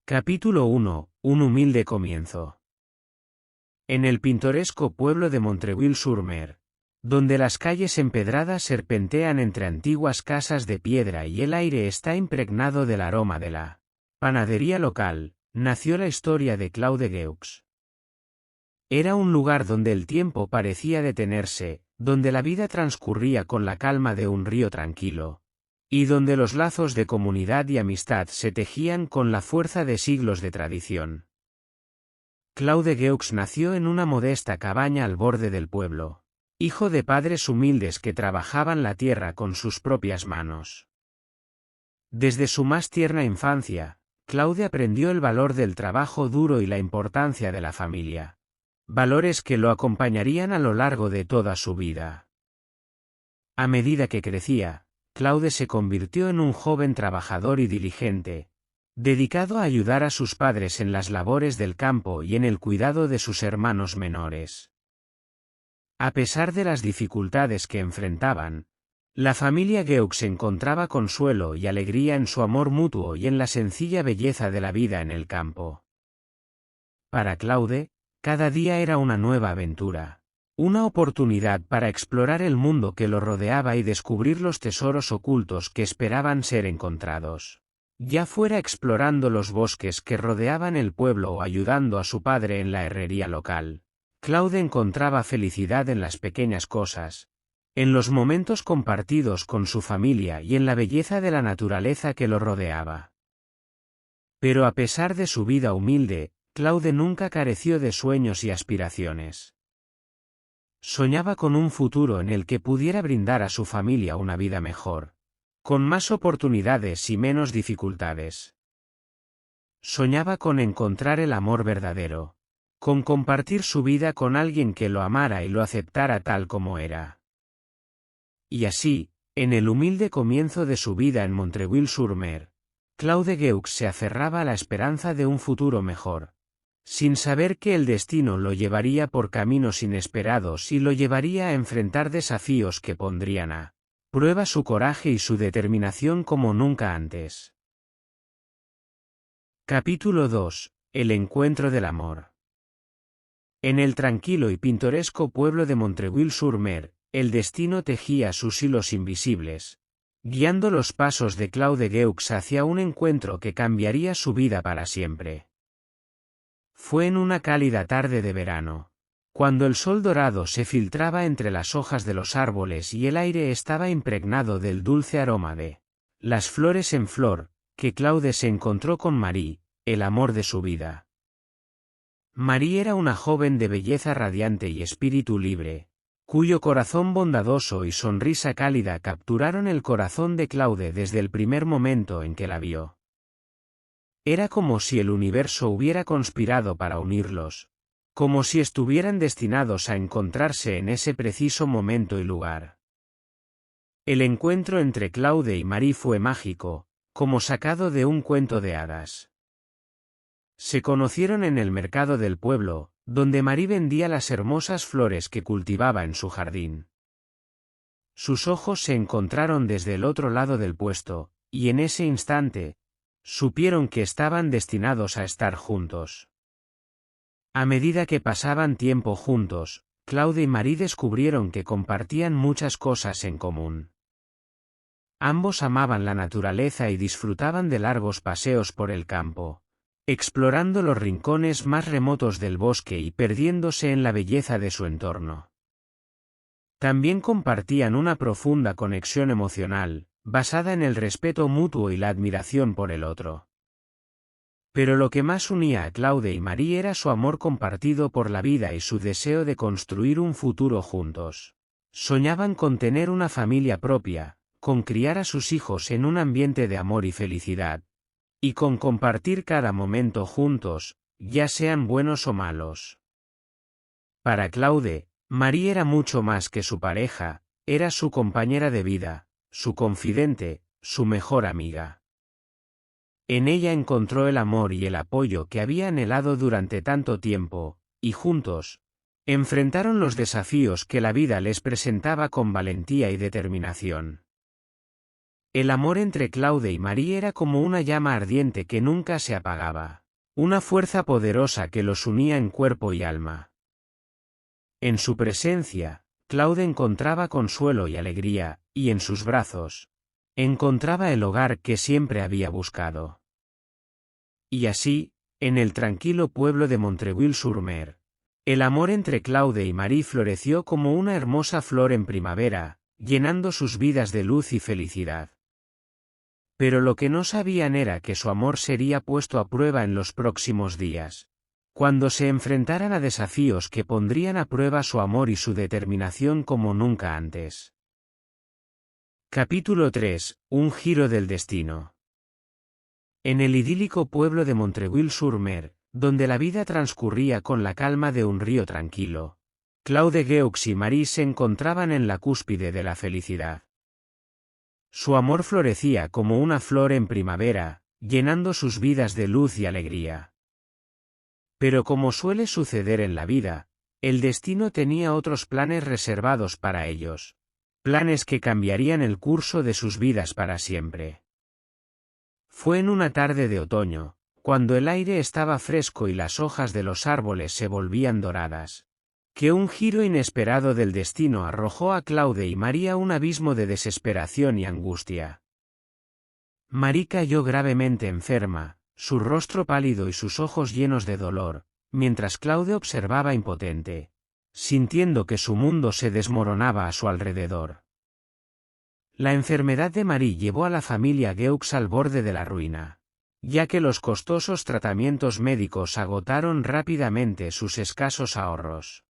Capítulo 1. Un humilde comienzo. En el pintoresco pueblo de Montreuil-sur-Mer, donde las calles empedradas serpentean entre antiguas casas de piedra y el aire está impregnado del aroma de la panadería local, nació la historia de Claude Geaux. Era un lugar donde el tiempo parecía detenerse, donde la vida transcurría con la calma de un río tranquilo, y donde los lazos de comunidad y amistad se tejían con la fuerza de siglos de tradición. Claude Geaux nació en una modesta cabaña al borde del pueblo, hijo de padres humildes que trabajaban la tierra con sus propias manos. Desde su más tierna infancia, Claude aprendió el valor del trabajo duro y la importancia de la familia, valores que lo acompañarían a lo largo de toda su vida. A medida que crecía, Claude se convirtió en un joven trabajador y diligente, dedicado a ayudar a sus padres en las labores del campo y en el cuidado de sus hermanos menores. A pesar de las dificultades que enfrentaban, la familia Geaux encontraba consuelo y alegría en su amor mutuo y en la sencilla belleza de la vida en el campo. Para Claude, cada día era una nueva aventura. Una oportunidad para explorar el mundo que lo rodeaba y descubrir los tesoros ocultos que esperaban ser encontrados. Ya fuera explorando los bosques que rodeaban el pueblo o ayudando a su padre en la herrería local, Claude encontraba felicidad en las pequeñas cosas, en los momentos compartidos con su familia y en la belleza de la naturaleza que lo rodeaba. Pero a pesar de su vida humilde, Claude nunca careció de sueños y aspiraciones. Soñaba con un futuro en el que pudiera brindar a su familia una vida mejor, con más oportunidades y menos dificultades. Soñaba con encontrar el amor verdadero, con compartir su vida con alguien que lo amara y lo aceptara tal como era. Y así, en el humilde comienzo de su vida en Montreuil-sur-Mer, Claude Geaux se aferraba a la esperanza de un futuro mejor, sin saber que el destino lo llevaría por caminos inesperados y lo llevaría a enfrentar desafíos que pondrían a prueba su coraje y su determinación como nunca antes. Capítulo 2. El encuentro del amor. En el tranquilo y pintoresco pueblo de Montreuil-sur-Mer, el destino tejía sus hilos invisibles, guiando los pasos de Claude Geaux hacia un encuentro que cambiaría su vida para siempre. Fue en una cálida tarde de verano, cuando el sol dorado se filtraba entre las hojas de los árboles y el aire estaba impregnado del dulce aroma de las flores en flor, que Claude se encontró con Marie, el amor de su vida. Marie era una joven de belleza radiante y espíritu libre, cuyo corazón bondadoso y sonrisa cálida capturaron el corazón de Claude desde el primer momento en que la vio. Era como si el universo hubiera conspirado para unirlos, como si estuvieran destinados a encontrarse en ese preciso momento y lugar. El encuentro entre Claude y Marie fue mágico, como sacado de un cuento de hadas. Se conocieron en el mercado del pueblo, donde Marie vendía las hermosas flores que cultivaba en su jardín. Sus ojos se encontraron desde el otro lado del puesto, y en ese instante, supieron que estaban destinados a estar juntos. A medida que pasaban tiempo juntos, Claude y Marie descubrieron que compartían muchas cosas en común. Ambos amaban la naturaleza y disfrutaban de largos paseos por el campo, explorando los rincones más remotos del bosque y perdiéndose en la belleza de su entorno. También compartían una profunda conexión emocional, basada en el respeto mutuo y la admiración por el otro. Pero lo que más unía a Claude y Marie era su amor compartido por la vida y su deseo de construir un futuro juntos. Soñaban con tener una familia propia, con criar a sus hijos en un ambiente de amor y felicidad, y con compartir cada momento juntos, ya sean buenos o malos. Para Claude, Marie era mucho más que su pareja, era su compañera de vida, su confidente, su mejor amiga. En ella encontró el amor y el apoyo que había anhelado durante tanto tiempo, y juntos, enfrentaron los desafíos que la vida les presentaba con valentía y determinación. El amor entre Claude y Marie era como una llama ardiente que nunca se apagaba, una fuerza poderosa que los unía en cuerpo y alma. En su presencia, Claude encontraba consuelo y alegría, y en sus brazos, encontraba el hogar que siempre había buscado. Y así, en el tranquilo pueblo de Montreuil-sur-Mer, el amor entre Claude y Marie floreció como una hermosa flor en primavera, llenando sus vidas de luz y felicidad. Pero lo que no sabían era que su amor sería puesto a prueba en los próximos días, cuando se enfrentaran a desafíos que pondrían a prueba su amor y su determinación como nunca antes. Capítulo 3. Un giro del destino. En el idílico pueblo de Montreuil-sur-Mer, donde la vida transcurría con la calma de un río tranquilo, Claude Gueux y Marie se encontraban en la cúspide de la felicidad. Su amor florecía como una flor en primavera, llenando sus vidas de luz y alegría. Pero como suele suceder en la vida, el destino tenía otros planes reservados para ellos, planes que cambiarían el curso de sus vidas para siempre. Fue en una tarde de otoño, cuando el aire estaba fresco y las hojas de los árboles se volvían doradas, que un giro inesperado del destino arrojó a Claude y Marie a un abismo de desesperación y angustia. Marie cayó gravemente enferma, su rostro pálido y sus ojos llenos de dolor, mientras Claude observaba impotente, sintiendo que su mundo se desmoronaba a su alrededor. La enfermedad de Marie llevó a la familia Gueux al borde de la ruina, ya que los costosos tratamientos médicos agotaron rápidamente sus escasos ahorros.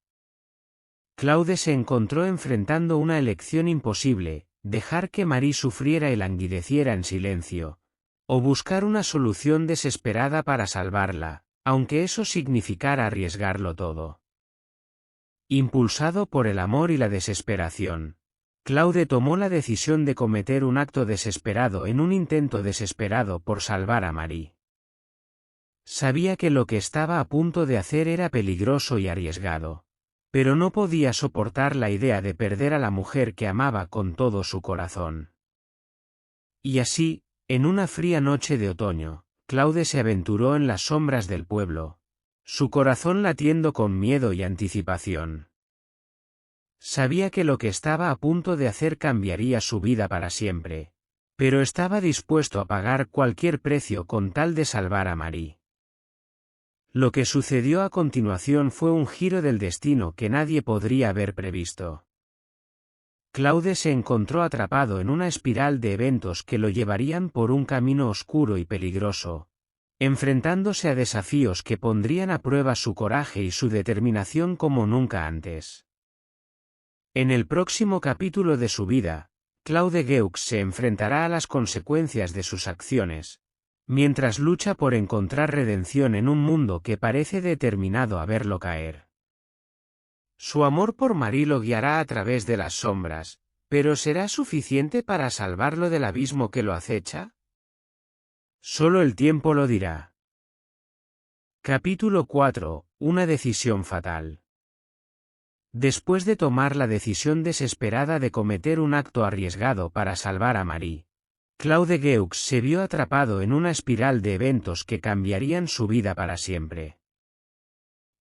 Claude se encontró enfrentando una elección imposible: dejar que Marie sufriera y languideciera en silencio, o buscar una solución desesperada para salvarla, aunque eso significara arriesgarlo todo. Impulsado por el amor y la desesperación, Claude tomó la decisión de cometer un acto desesperado en un intento desesperado por salvar a Marie. Sabía que lo que estaba a punto de hacer era peligroso y arriesgado, pero no podía soportar la idea de perder a la mujer que amaba con todo su corazón. Y así, en una fría noche de otoño, Claude se aventuró en las sombras del pueblo, su corazón latiendo con miedo y anticipación. Sabía que lo que estaba a punto de hacer cambiaría su vida para siempre, pero estaba dispuesto a pagar cualquier precio con tal de salvar a Marie. Lo que sucedió a continuación fue un giro del destino que nadie podría haber previsto. Claude se encontró atrapado en una espiral de eventos que lo llevarían por un camino oscuro y peligroso, enfrentándose a desafíos que pondrían a prueba su coraje y su determinación como nunca antes. En el próximo capítulo de su vida, Claude Gueux se enfrentará a las consecuencias de sus acciones, mientras lucha por encontrar redención en un mundo que parece determinado a verlo caer. Su amor por Marie lo guiará a través de las sombras, pero ¿será suficiente para salvarlo del abismo que lo acecha? Solo el tiempo lo dirá. Capítulo 4. Una decisión fatal. Después de tomar la decisión desesperada de cometer un acto arriesgado para salvar a Marie, Claude Gueux se vio atrapado en una espiral de eventos que cambiarían su vida para siempre.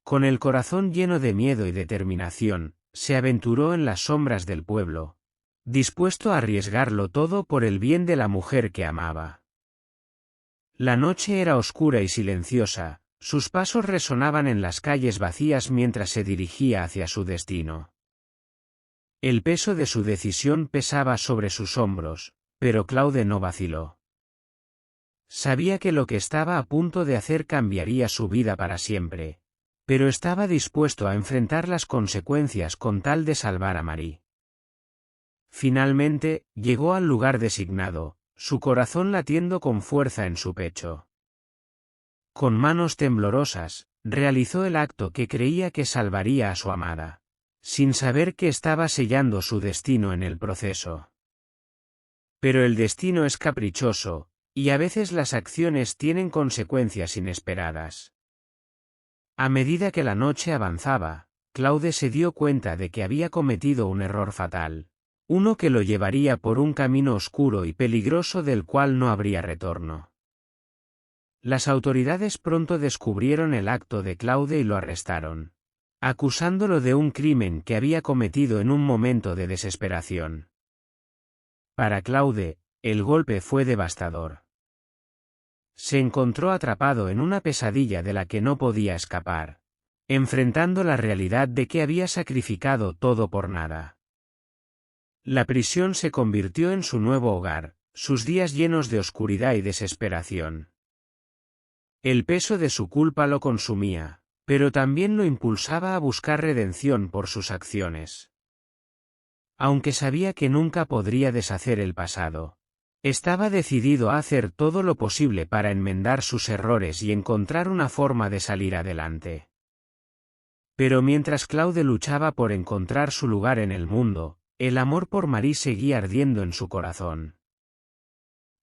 Con el corazón lleno de miedo y determinación, se aventuró en las sombras del pueblo, dispuesto a arriesgarlo todo por el bien de la mujer que amaba. La noche era oscura y silenciosa, sus pasos resonaban en las calles vacías mientras se dirigía hacia su destino. El peso de su decisión pesaba sobre sus hombros, pero Claude no vaciló. Sabía que lo que estaba a punto de hacer cambiaría su vida para siempre, pero estaba dispuesto a enfrentar las consecuencias con tal de salvar a Marie. Finalmente, llegó al lugar designado, su corazón latiendo con fuerza en su pecho. Con manos temblorosas, realizó el acto que creía que salvaría a su amada, sin saber que estaba sellando su destino en el proceso. Pero el destino es caprichoso, y a veces las acciones tienen consecuencias inesperadas. A medida que la noche avanzaba, Claude se dio cuenta de que había cometido un error fatal, Uno que lo llevaría por un camino oscuro y peligroso del cual no habría retorno. Las autoridades pronto descubrieron el acto de Claude y lo arrestaron, acusándolo de un crimen que había cometido en un momento de desesperación. Para Claude, el golpe fue devastador. Se encontró atrapado en una pesadilla de la que no podía escapar, enfrentando la realidad de que había sacrificado todo por nada. La prisión se convirtió en su nuevo hogar, sus días llenos de oscuridad y desesperación. El peso de su culpa lo consumía, pero también lo impulsaba a buscar redención por sus acciones. Aunque sabía que nunca podría deshacer el pasado, estaba decidido a hacer todo lo posible para enmendar sus errores y encontrar una forma de salir adelante. Pero mientras Claude luchaba por encontrar su lugar en el mundo, el amor por Marie seguía ardiendo en su corazón.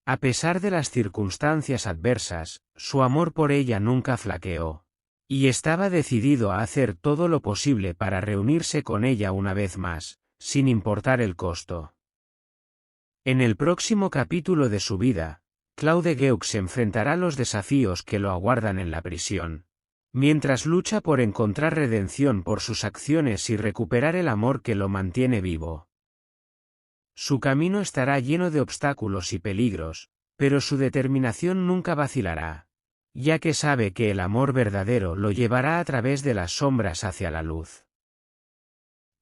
A pesar de las circunstancias adversas, su amor por ella nunca flaqueó, y estaba decidido a hacer todo lo posible para reunirse con ella una vez más, sin importar el costo. En el próximo capítulo de su vida, Claude Geux se enfrentará a los desafíos que lo aguardan en la prisión, mientras lucha por encontrar redención por sus acciones y recuperar el amor que lo mantiene vivo. Su camino estará lleno de obstáculos y peligros, pero su determinación nunca vacilará, ya que sabe que el amor verdadero lo llevará a través de las sombras hacia la luz.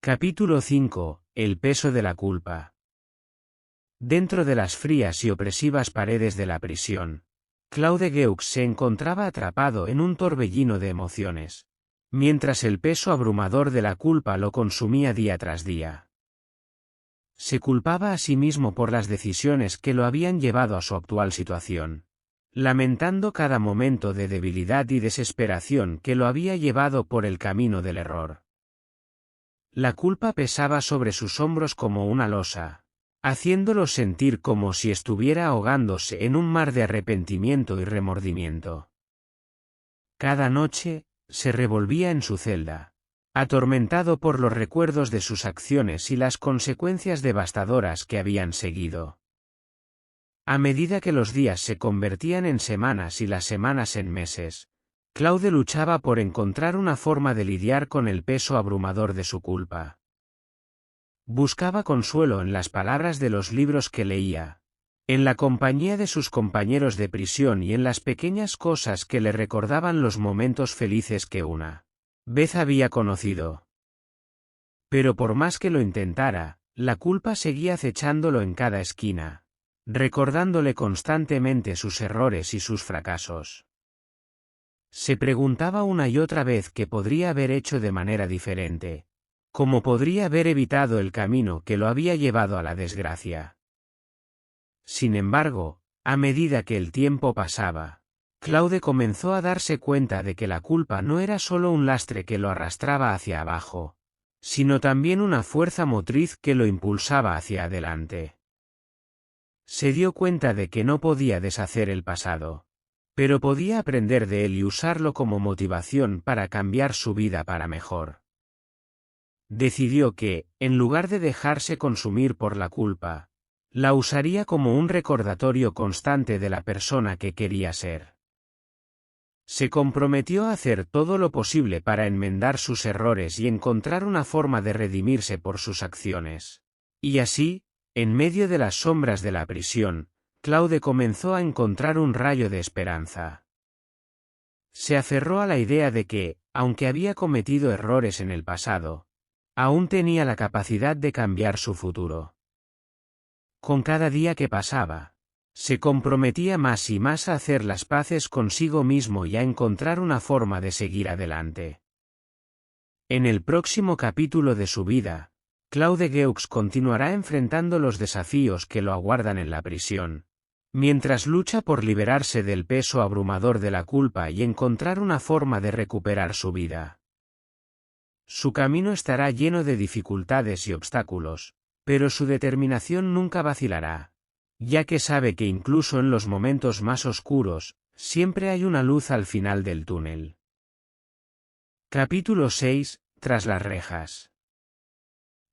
Capítulo 5. El peso de la culpa. Dentro de las frías y opresivas paredes de la prisión, Claude Geux se encontraba atrapado en un torbellino de emociones, mientras el peso abrumador de la culpa lo consumía día tras día. Se culpaba a sí mismo por las decisiones que lo habían llevado a su actual situación, lamentando cada momento de debilidad y desesperación que lo había llevado por el camino del error. La culpa pesaba sobre sus hombros como una losa, haciéndolo sentir como si estuviera ahogándose en un mar de arrepentimiento y remordimiento. Cada noche, se revolvía en su celda, atormentado por los recuerdos de sus acciones y las consecuencias devastadoras que habían seguido. A medida que los días se convertían en semanas y las semanas en meses, Claude luchaba por encontrar una forma de lidiar con el peso abrumador de su culpa. Buscaba consuelo en las palabras de los libros que leía, en la compañía de sus compañeros de prisión y en las pequeñas cosas que le recordaban los momentos felices que una vez había conocido. Pero por más que lo intentara, la culpa seguía acechándolo en cada esquina, recordándole constantemente sus errores y sus fracasos. Se preguntaba una y otra vez qué podría haber hecho de manera diferente, cómo podría haber evitado el camino que lo había llevado a la desgracia. Sin embargo, a medida que el tiempo pasaba, Claude comenzó a darse cuenta de que la culpa no era solo un lastre que lo arrastraba hacia abajo, sino también una fuerza motriz que lo impulsaba hacia adelante. Se dio cuenta de que no podía deshacer el pasado, pero podía aprender de él y usarlo como motivación para cambiar su vida para mejor. Decidió que, en lugar de dejarse consumir por la culpa, la usaría como un recordatorio constante de la persona que quería ser. Se comprometió a hacer todo lo posible para enmendar sus errores y encontrar una forma de redimirse por sus acciones. Y así, en medio de las sombras de la prisión, Claude comenzó a encontrar un rayo de esperanza. Se aferró a la idea de que, aunque había cometido errores en el pasado, aún tenía la capacidad de cambiar su futuro. Con cada día que pasaba, se comprometía más y más a hacer las paces consigo mismo y a encontrar una forma de seguir adelante. En el próximo capítulo de su vida, Claude Geux continuará enfrentando los desafíos que lo aguardan en la prisión, mientras lucha por liberarse del peso abrumador de la culpa y encontrar una forma de recuperar su vida. Su camino estará lleno de dificultades y obstáculos, pero su determinación nunca vacilará, ya que sabe que incluso en los momentos más oscuros, siempre hay una luz al final del túnel. Capítulo 6. Tras las rejas.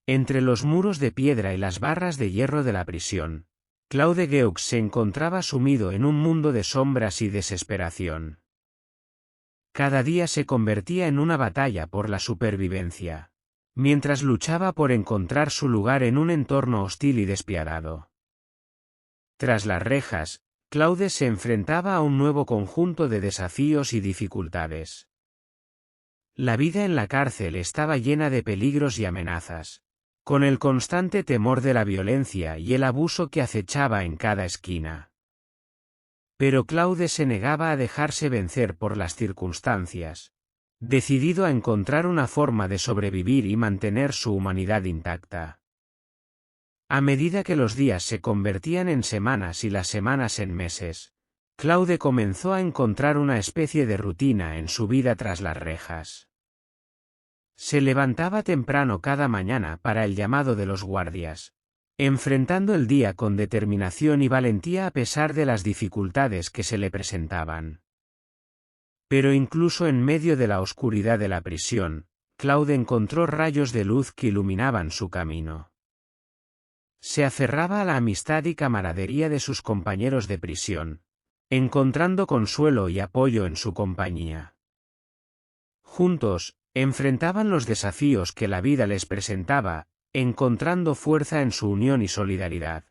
Entre los muros de piedra y las barras de hierro de la prisión, Claude Geaux se encontraba sumido en un mundo de sombras y desesperación. Cada día se convertía en una batalla por la supervivencia, mientras luchaba por encontrar su lugar en un entorno hostil y despiadado. Tras las rejas, Claude se enfrentaba a un nuevo conjunto de desafíos y dificultades. La vida en la cárcel estaba llena de peligros y amenazas, con el constante temor de la violencia y el abuso que acechaba en cada esquina. Pero Claude se negaba a dejarse vencer por las circunstancias, decidido a encontrar una forma de sobrevivir y mantener su humanidad intacta. A medida que los días se convertían en semanas y las semanas en meses, Claude comenzó a encontrar una especie de rutina en su vida tras las rejas. Se levantaba temprano cada mañana para el llamado de los guardias, enfrentando el día con determinación y valentía a pesar de las dificultades que se le presentaban. Pero incluso en medio de la oscuridad de la prisión, Claude encontró rayos de luz que iluminaban su camino. Se aferraba a la amistad y camaradería de sus compañeros de prisión, encontrando consuelo y apoyo en su compañía. Juntos, enfrentaban los desafíos que la vida les presentaba, encontrando fuerza en su unión y solidaridad.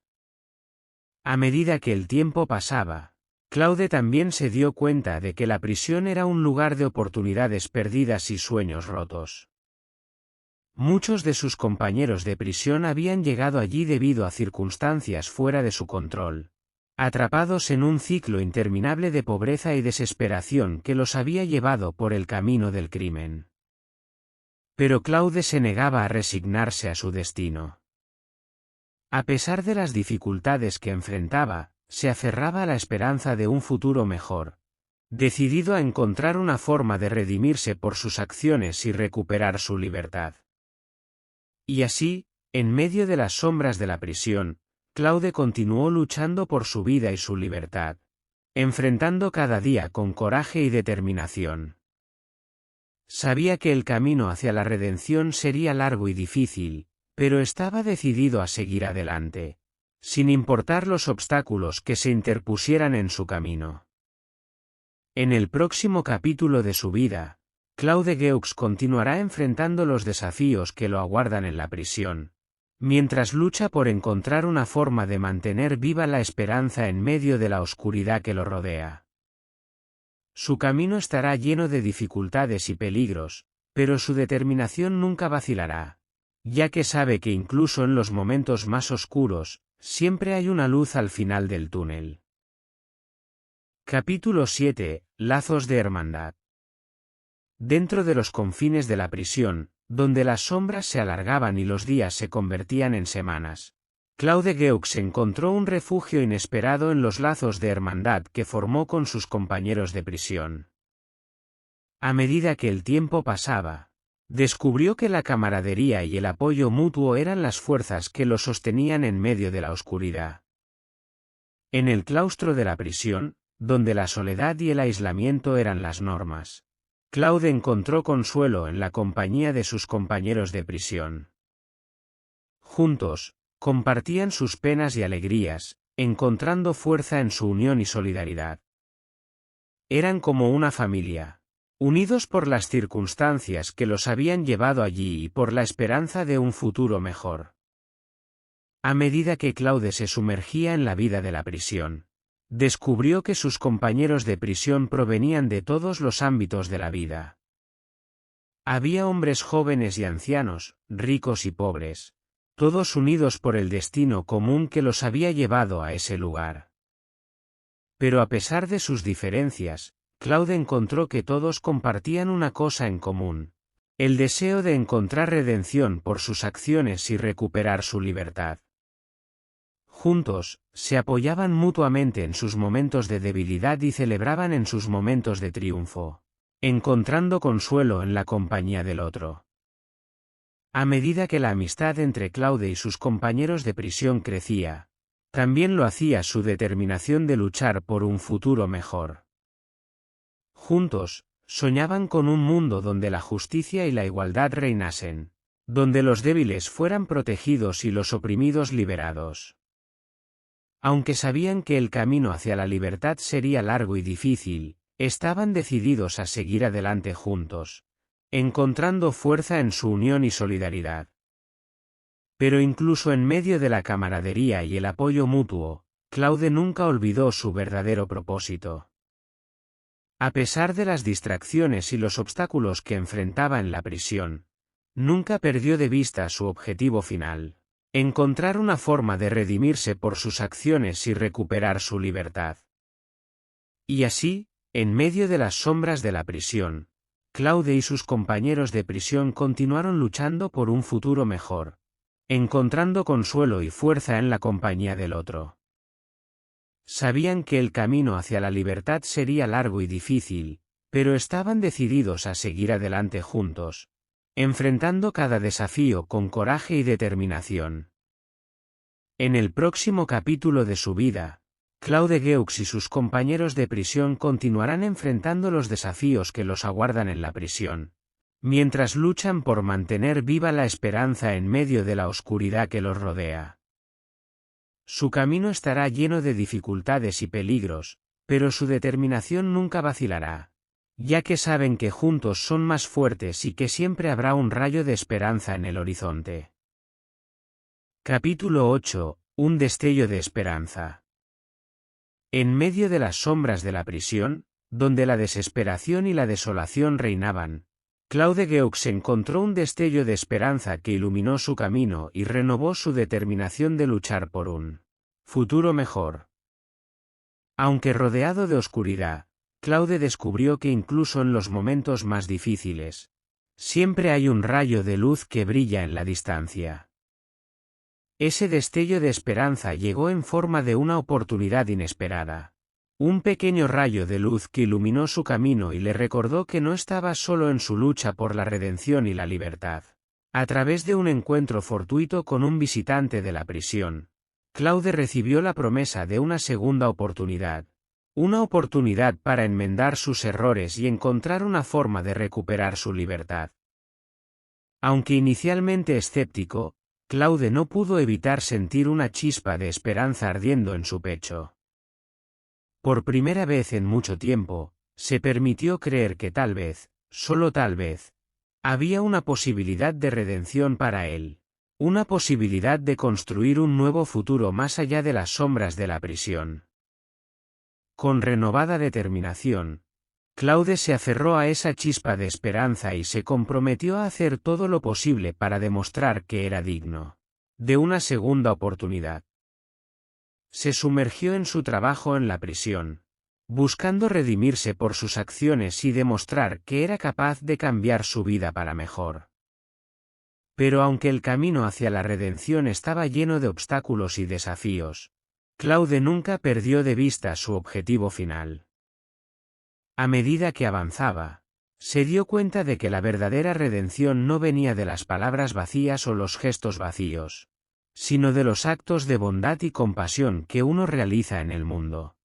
A medida que el tiempo pasaba, Claude también se dio cuenta de que la prisión era un lugar de oportunidades perdidas y sueños rotos. Muchos de sus compañeros de prisión habían llegado allí debido a circunstancias fuera de su control, atrapados en un ciclo interminable de pobreza y desesperación que los había llevado por el camino del crimen. Pero Claude se negaba a resignarse a su destino. A pesar de las dificultades que enfrentaba, se aferraba a la esperanza de un futuro mejor, decidido a encontrar una forma de redimirse por sus acciones y recuperar su libertad. Y así, en medio de las sombras de la prisión, Claude continuó luchando por su vida y su libertad, enfrentando cada día con coraje y determinación. Sabía que el camino hacia la redención sería largo y difícil, pero estaba decidido a seguir adelante, sin importar los obstáculos que se interpusieran en su camino. En el próximo capítulo de su vida, Claude Geaux continuará enfrentando los desafíos que lo aguardan en la prisión, mientras lucha por encontrar una forma de mantener viva la esperanza en medio de la oscuridad que lo rodea. Su camino estará lleno de dificultades y peligros, pero su determinación nunca vacilará, ya que sabe que incluso en los momentos más oscuros, siempre hay una luz al final del túnel. Capítulo 7. Lazos de hermandad. Dentro de los confines de la prisión, donde las sombras se alargaban y los días se convertían en semanas, Claude Geaux encontró un refugio inesperado en los lazos de hermandad que formó con sus compañeros de prisión. A medida que el tiempo pasaba, descubrió que la camaradería y el apoyo mutuo eran las fuerzas que lo sostenían en medio de la oscuridad. En el claustro de la prisión, donde la soledad y el aislamiento eran las normas, Claude encontró consuelo en la compañía de sus compañeros de prisión. Juntos, compartían sus penas y alegrías, encontrando fuerza en su unión y solidaridad. Eran como una familia, unidos por las circunstancias que los habían llevado allí y por la esperanza de un futuro mejor. A medida que Claude se sumergía en la vida de la prisión, descubrió que sus compañeros de prisión provenían de todos los ámbitos de la vida. Había hombres jóvenes y ancianos, ricos y pobres, todos unidos por el destino común que los había llevado a ese lugar. Pero a pesar de sus diferencias, Claude encontró que todos compartían una cosa en común: el deseo de encontrar redención por sus acciones y recuperar su libertad. Juntos, se apoyaban mutuamente en sus momentos de debilidad y celebraban en sus momentos de triunfo, encontrando consuelo en la compañía del otro. A medida que la amistad entre Claude y sus compañeros de prisión crecía, también lo hacía su determinación de luchar por un futuro mejor. Juntos, soñaban con un mundo donde la justicia y la igualdad reinasen, donde los débiles fueran protegidos y los oprimidos liberados. Aunque sabían que el camino hacia la libertad sería largo y difícil, estaban decididos a seguir adelante juntos, encontrando fuerza en su unión y solidaridad. Pero incluso en medio de la camaradería y el apoyo mutuo, Claude nunca olvidó su verdadero propósito. A pesar de las distracciones y los obstáculos que enfrentaba en la prisión, nunca perdió de vista su objetivo final: encontrar una forma de redimirse por sus acciones y recuperar su libertad. Y así, en medio de las sombras de la prisión, Claude y sus compañeros de prisión continuaron luchando por un futuro mejor, encontrando consuelo y fuerza en la compañía del otro. Sabían que el camino hacia la libertad sería largo y difícil, pero estaban decididos a seguir adelante juntos, enfrentando cada desafío con coraje y determinación. En el próximo capítulo de su vida, Claude Geux y sus compañeros de prisión continuarán enfrentando los desafíos que los aguardan en la prisión, mientras luchan por mantener viva la esperanza en medio de la oscuridad que los rodea. Su camino estará lleno de dificultades y peligros, pero su determinación nunca vacilará, ya que saben que juntos son más fuertes y que siempre habrá un rayo de esperanza en el horizonte. Capítulo 8. Un destello de esperanza. En medio de las sombras de la prisión, donde la desesperación y la desolación reinaban, Claude Geux encontró un destello de esperanza que iluminó su camino y renovó su determinación de luchar por un futuro mejor. Aunque rodeado de oscuridad, Claude descubrió que incluso en los momentos más difíciles, siempre hay un rayo de luz que brilla en la distancia. Ese destello de esperanza llegó en forma de una oportunidad inesperada. Un pequeño rayo de luz que iluminó su camino y le recordó que no estaba solo en su lucha por la redención y la libertad. A través de un encuentro fortuito con un visitante de la prisión, Claude recibió la promesa de una segunda oportunidad. Una oportunidad para enmendar sus errores y encontrar una forma de recuperar su libertad. Aunque inicialmente escéptico, Claude no pudo evitar sentir una chispa de esperanza ardiendo en su pecho. Por primera vez en mucho tiempo, se permitió creer que tal vez, solo tal vez, había una posibilidad de redención para él, una posibilidad de construir un nuevo futuro más allá de las sombras de la prisión. Con renovada determinación, Claude se aferró a esa chispa de esperanza y se comprometió a hacer todo lo posible para demostrar que era digno de una segunda oportunidad. Se sumergió en su trabajo en la prisión, buscando redimirse por sus acciones y demostrar que era capaz de cambiar su vida para mejor. Pero aunque el camino hacia la redención estaba lleno de obstáculos y desafíos, Claude nunca perdió de vista su objetivo final. A medida que avanzaba, se dio cuenta de que la verdadera redención no venía de las palabras vacías o los gestos vacíos, sino de los actos de bondad y compasión que uno realiza en el mundo.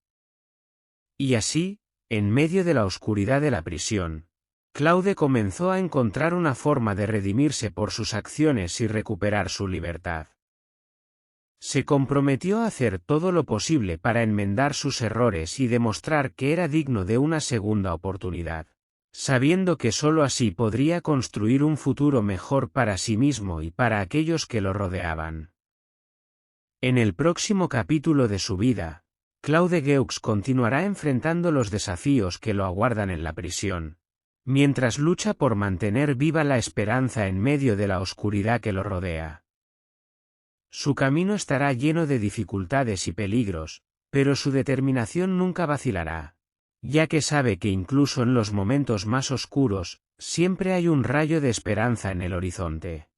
Y así, en medio de la oscuridad de la prisión, Claude comenzó a encontrar una forma de redimirse por sus acciones y recuperar su libertad. Se comprometió a hacer todo lo posible para enmendar sus errores y demostrar que era digno de una segunda oportunidad, sabiendo que sólo así podría construir un futuro mejor para sí mismo y para aquellos que lo rodeaban. En el próximo capítulo de su vida, Claude Geux continuará enfrentando los desafíos que lo aguardan en la prisión, mientras lucha por mantener viva la esperanza en medio de la oscuridad que lo rodea. Su camino estará lleno de dificultades y peligros, pero su determinación nunca vacilará, ya que sabe que incluso en los momentos más oscuros, siempre hay un rayo de esperanza en el horizonte.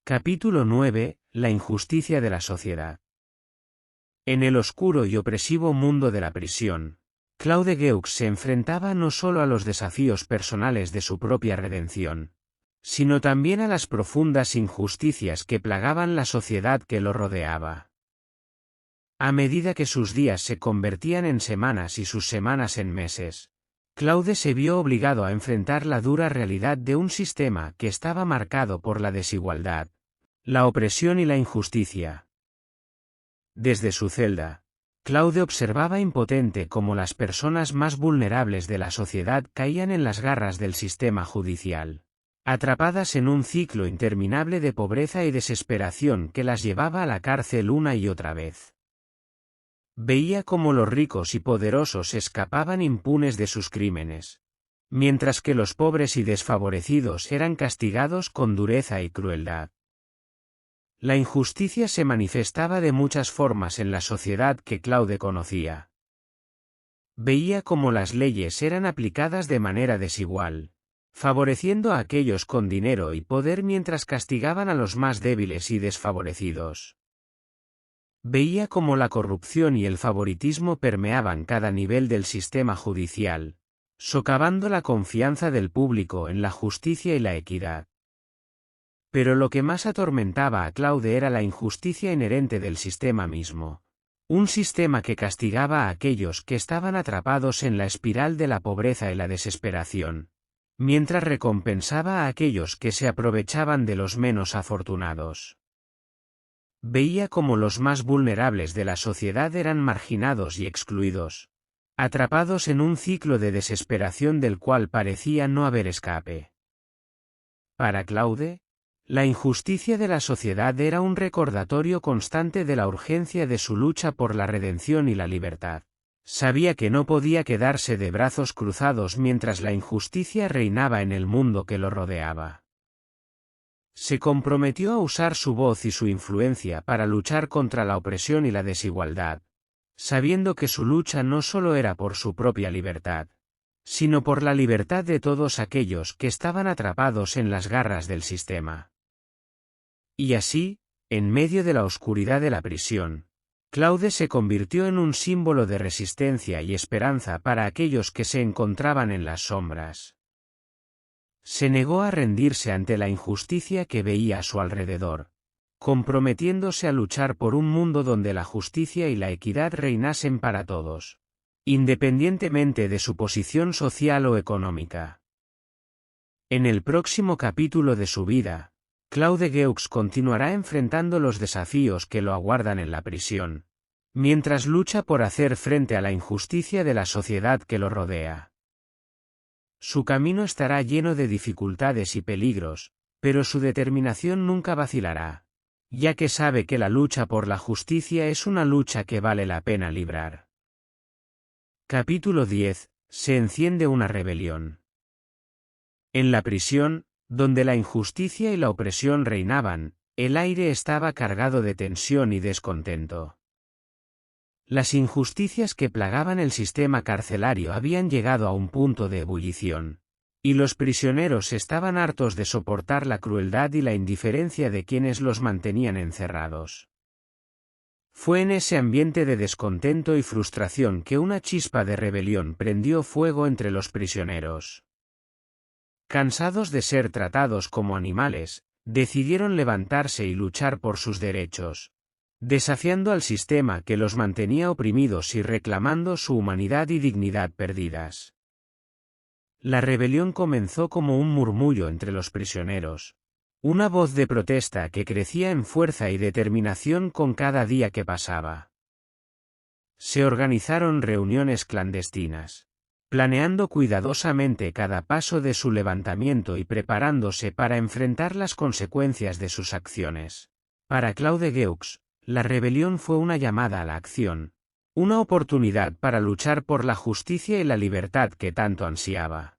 Capítulo 9. La injusticia de la sociedad. En el oscuro y opresivo mundo de la prisión, Claude Geux se enfrentaba no solo a los desafíos personales de su propia redención, sino también a las profundas injusticias que plagaban la sociedad que lo rodeaba. A medida que sus días se convertían en semanas y sus semanas en meses, Claude se vio obligado a enfrentar la dura realidad de un sistema que estaba marcado por la desigualdad, la opresión y la injusticia. Desde su celda, Claude observaba impotente cómo las personas más vulnerables de la sociedad caían en las garras del sistema judicial, atrapadas en un ciclo interminable de pobreza y desesperación que las llevaba a la cárcel una y otra vez. Veía cómo los ricos y poderosos escapaban impunes de sus crímenes, mientras que los pobres y desfavorecidos eran castigados con dureza y crueldad. La injusticia se manifestaba de muchas formas en la sociedad que Claude conocía. Veía cómo las leyes eran aplicadas de manera desigual, favoreciendo a aquellos con dinero y poder mientras castigaban a los más débiles y desfavorecidos. Veía cómo la corrupción y el favoritismo permeaban cada nivel del sistema judicial, socavando la confianza del público en la justicia y la equidad. Pero lo que más atormentaba a Claude era la injusticia inherente del sistema mismo. Un sistema que castigaba a aquellos que estaban atrapados en la espiral de la pobreza y la desesperación, mientras recompensaba a aquellos que se aprovechaban de los menos afortunados. Veía cómo los más vulnerables de la sociedad eran marginados y excluidos, atrapados en un ciclo de desesperación del cual parecía no haber escape. Para Claude, la injusticia de la sociedad era un recordatorio constante de la urgencia de su lucha por la redención y la libertad. Sabía que no podía quedarse de brazos cruzados mientras la injusticia reinaba en el mundo que lo rodeaba. Se comprometió a usar su voz y su influencia para luchar contra la opresión y la desigualdad, sabiendo que su lucha no solo era por su propia libertad, sino por la libertad de todos aquellos que estaban atrapados en las garras del sistema. Y así, en medio de la oscuridad de la prisión, Claude se convirtió en un símbolo de resistencia y esperanza para aquellos que se encontraban en las sombras. Se negó a rendirse ante la injusticia que veía a su alrededor, comprometiéndose a luchar por un mundo donde la justicia y la equidad reinasen para todos, independientemente de su posición social o económica. En el próximo capítulo de su vida, Claude Geaux continuará enfrentando los desafíos que lo aguardan en la prisión, mientras lucha por hacer frente a la injusticia de la sociedad que lo rodea. Su camino estará lleno de dificultades y peligros, pero su determinación nunca vacilará, ya que sabe que la lucha por la justicia es una lucha que vale la pena librar. Capítulo 10. Se enciende una rebelión. En la prisión, donde la injusticia y la opresión reinaban, el aire estaba cargado de tensión y descontento. Las injusticias que plagaban el sistema carcelario habían llegado a un punto de ebullición, y los prisioneros estaban hartos de soportar la crueldad y la indiferencia de quienes los mantenían encerrados. Fue en ese ambiente de descontento y frustración que una chispa de rebelión prendió fuego entre los prisioneros. Cansados de ser tratados como animales, decidieron levantarse y luchar por sus derechos, desafiando al sistema que los mantenía oprimidos y reclamando su humanidad y dignidad perdidas. La rebelión comenzó como un murmullo entre los prisioneros, una voz de protesta que crecía en fuerza y determinación con cada día que pasaba. Se organizaron reuniones clandestinas, planeando cuidadosamente cada paso de su levantamiento y preparándose para enfrentar las consecuencias de sus acciones. Para Claude Geaux, la rebelión fue una llamada a la acción, una oportunidad para luchar por la justicia y la libertad que tanto ansiaba.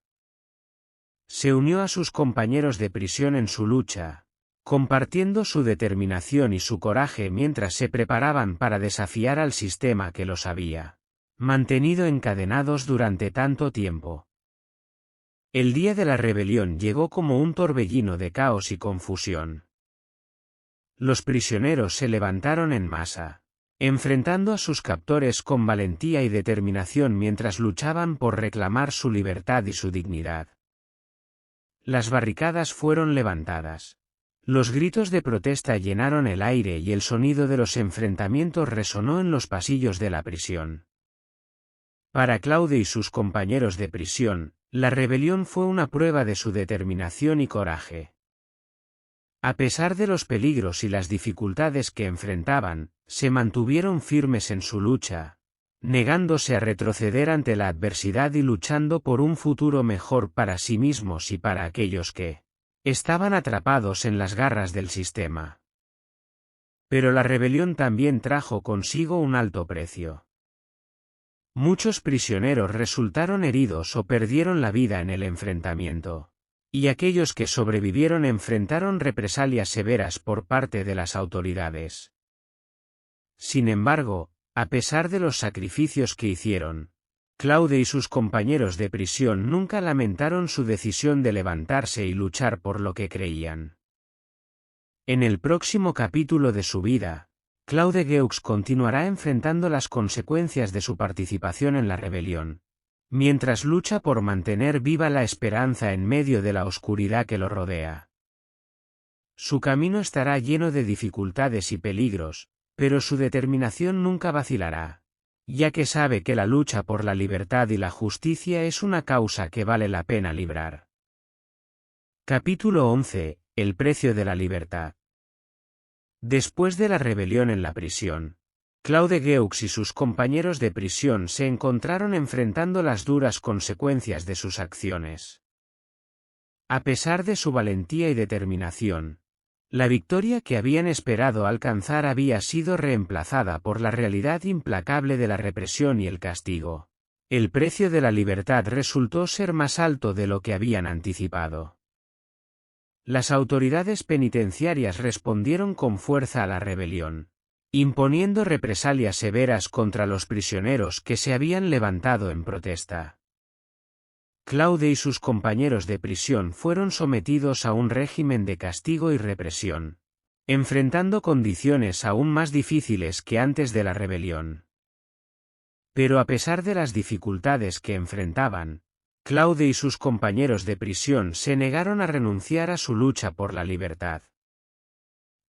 Se unió a sus compañeros de prisión en su lucha, compartiendo su determinación y su coraje mientras se preparaban para desafiar al sistema que los había mantenido encadenados durante tanto tiempo. El día de la rebelión llegó como un torbellino de caos y confusión. Los prisioneros se levantaron en masa, enfrentando a sus captores con valentía y determinación mientras luchaban por reclamar su libertad y su dignidad. Las barricadas fueron levantadas. Los gritos de protesta llenaron el aire y el sonido de los enfrentamientos resonó en los pasillos de la prisión. Para Claude y sus compañeros de prisión, la rebelión fue una prueba de su determinación y coraje. A pesar de los peligros y las dificultades que enfrentaban, se mantuvieron firmes en su lucha, negándose a retroceder ante la adversidad y luchando por un futuro mejor para sí mismos y para aquellos que estaban atrapados en las garras del sistema. Pero la rebelión también trajo consigo un alto precio. Muchos prisioneros resultaron heridos o perdieron la vida en el enfrentamiento, y aquellos que sobrevivieron enfrentaron represalias severas por parte de las autoridades. Sin embargo, a pesar de los sacrificios que hicieron, Claude y sus compañeros de prisión nunca lamentaron su decisión de levantarse y luchar por lo que creían. En el próximo capítulo de su vida, Claude Geux continuará enfrentando las consecuencias de su participación en la rebelión, mientras lucha por mantener viva la esperanza en medio de la oscuridad que lo rodea. Su camino estará lleno de dificultades y peligros, pero su determinación nunca vacilará, ya que sabe que la lucha por la libertad y la justicia es una causa que vale la pena librar. Capítulo 11. El precio de la libertad. Después de la rebelión en la prisión, Claude Geux y sus compañeros de prisión se encontraron enfrentando las duras consecuencias de sus acciones. A pesar de su valentía y determinación, la victoria que habían esperado alcanzar había sido reemplazada por la realidad implacable de la represión y el castigo. El precio de la libertad resultó ser más alto de lo que habían anticipado. Las autoridades penitenciarias respondieron con fuerza a la rebelión, imponiendo represalias severas contra los prisioneros que se habían levantado en protesta. Claude y sus compañeros de prisión fueron sometidos a un régimen de castigo y represión, enfrentando condiciones aún más difíciles que antes de la rebelión. Pero a pesar de las dificultades que enfrentaban, Claude y sus compañeros de prisión se negaron a renunciar a su lucha por la libertad.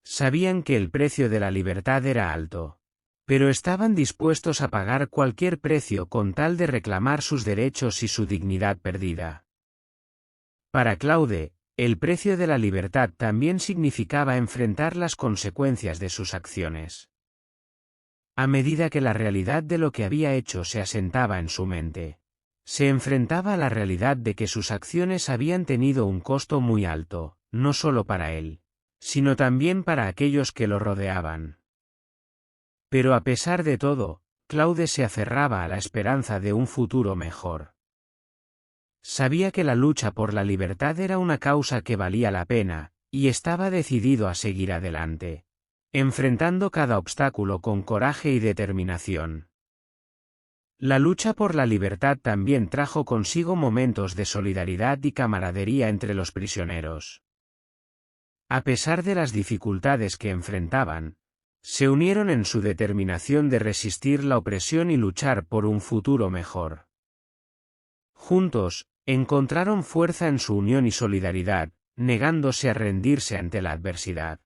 Sabían que el precio de la libertad era alto, pero estaban dispuestos a pagar cualquier precio con tal de reclamar sus derechos y su dignidad perdida. Para Claude, el precio de la libertad también significaba enfrentar las consecuencias de sus acciones. A medida que la realidad de lo que había hecho se asentaba en su mente, se enfrentaba a la realidad de que sus acciones habían tenido un costo muy alto, no solo para él, sino también para aquellos que lo rodeaban. Pero a pesar de todo, Claude se aferraba a la esperanza de un futuro mejor. Sabía que la lucha por la libertad era una causa que valía la pena, y estaba decidido a seguir adelante, enfrentando cada obstáculo con coraje y determinación. La lucha por la libertad también trajo consigo momentos de solidaridad y camaradería entre los prisioneros. A pesar de las dificultades que enfrentaban, se unieron en su determinación de resistir la opresión y luchar por un futuro mejor. Juntos, encontraron fuerza en su unión y solidaridad, negándose a rendirse ante la adversidad.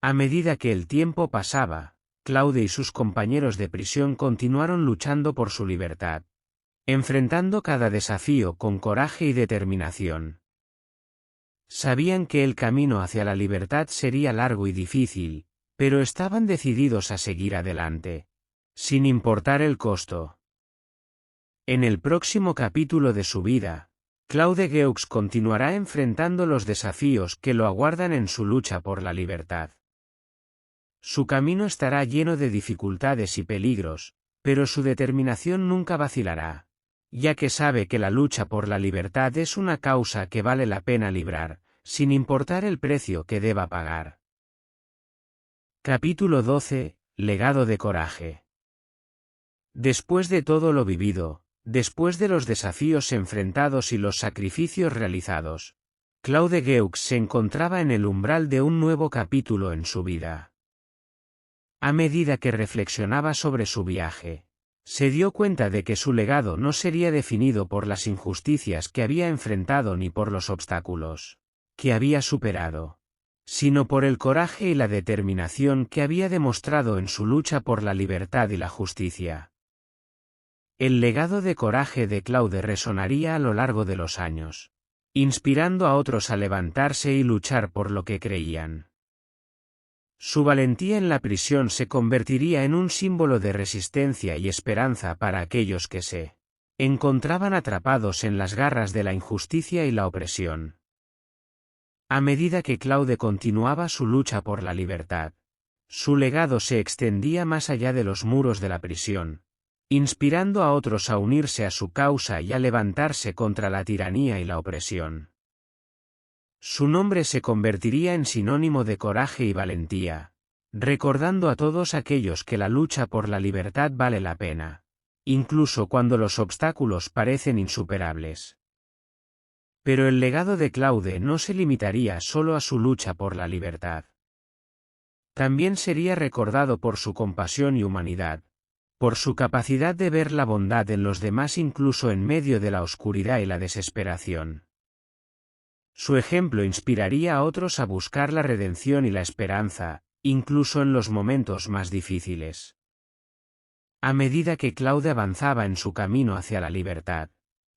A medida que el tiempo pasaba, Claude y sus compañeros de prisión continuaron luchando por su libertad, enfrentando cada desafío con coraje y determinación. Sabían que el camino hacia la libertad sería largo y difícil, pero estaban decididos a seguir adelante, sin importar el costo. En el próximo capítulo de su vida, Claude Geux continuará enfrentando los desafíos que lo aguardan en su lucha por la libertad. Su camino estará lleno de dificultades y peligros, pero su determinación nunca vacilará, ya que sabe que la lucha por la libertad es una causa que vale la pena librar, sin importar el precio que deba pagar. Capítulo 12. Legado de coraje. Después de todo lo vivido, después de los desafíos enfrentados y los sacrificios realizados, Claude Geux se encontraba en el umbral de un nuevo capítulo en su vida. A medida que reflexionaba sobre su viaje, se dio cuenta de que su legado no sería definido por las injusticias que había enfrentado ni por los obstáculos que había superado, sino por el coraje y la determinación que había demostrado en su lucha por la libertad y la justicia. El legado de coraje de Claude resonaría a lo largo de los años, inspirando a otros a levantarse y luchar por lo que creían. Su valentía en la prisión se convertiría en un símbolo de resistencia y esperanza para aquellos que se encontraban atrapados en las garras de la injusticia y la opresión. A medida que Claude continuaba su lucha por la libertad, su legado se extendía más allá de los muros de la prisión, inspirando a otros a unirse a su causa y a levantarse contra la tiranía y la opresión. Su nombre se convertiría en sinónimo de coraje y valentía, recordando a todos aquellos que la lucha por la libertad vale la pena, incluso cuando los obstáculos parecen insuperables. Pero el legado de Claude no se limitaría solo a su lucha por la libertad. También sería recordado por su compasión y humanidad, por su capacidad de ver la bondad en los demás incluso en medio de la oscuridad y la desesperación. Su ejemplo inspiraría a otros a buscar la redención y la esperanza, incluso en los momentos más difíciles. A medida que Claude avanzaba en su camino hacia la libertad,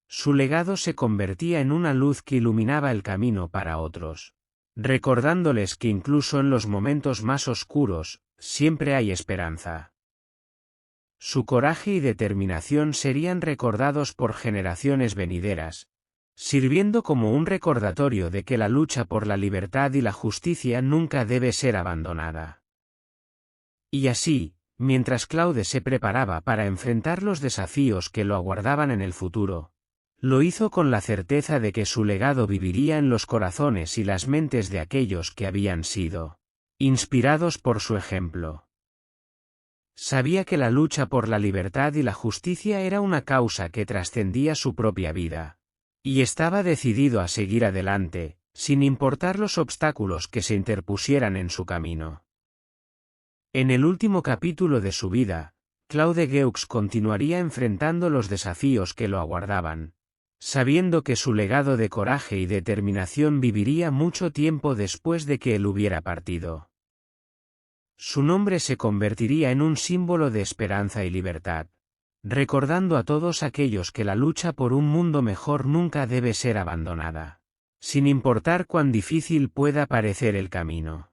su legado se convertía en una luz que iluminaba el camino para otros, recordándoles que incluso en los momentos más oscuros, siempre hay esperanza. Su coraje y determinación serían recordados por generaciones venideras, sirviendo como un recordatorio de que la lucha por la libertad y la justicia nunca debe ser abandonada. Y así, mientras Claude se preparaba para enfrentar los desafíos que lo aguardaban en el futuro, lo hizo con la certeza de que su legado viviría en los corazones y las mentes de aquellos que habían sido inspirados por su ejemplo. Sabía que la lucha por la libertad y la justicia era una causa que trascendía su propia vida, y estaba decidido a seguir adelante, sin importar los obstáculos que se interpusieran en su camino. En el último capítulo de su vida, Claude Geux continuaría enfrentando los desafíos que lo aguardaban, sabiendo que su legado de coraje y determinación viviría mucho tiempo después de que él hubiera partido. Su nombre se convertiría en un símbolo de esperanza y libertad, recordando a todos aquellos que la lucha por un mundo mejor nunca debe ser abandonada, sin importar cuán difícil pueda parecer el camino.